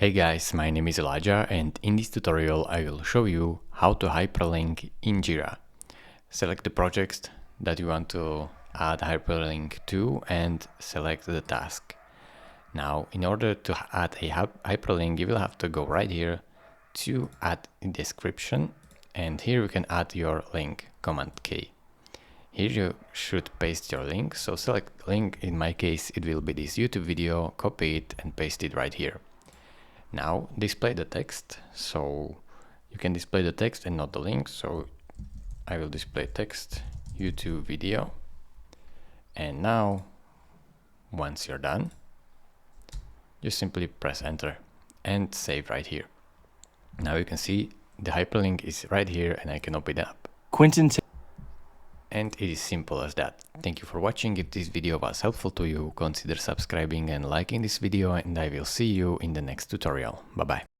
Hey guys, my name is Elijah and in this tutorial I will show you how to hyperlink in Jira. Select the project that you want to add hyperlink to and select the task. Now, in order to add a hyperlink, you will have to go right here to add a description, and here you can add your link, Command K. Here you should paste your link, so select link. In my case it will be this YouTube video, copy it and paste it right here. Now display the text, so you can display the text and not the link, so I will display text, YouTube video, and now once you're done, just simply press enter and save right here. Now you can see the hyperlink is right here and I can open it up. And it is simple as that. Thank you for watching. If this video was helpful to you, consider subscribing and liking this video, and I will see you in the next tutorial. Bye bye.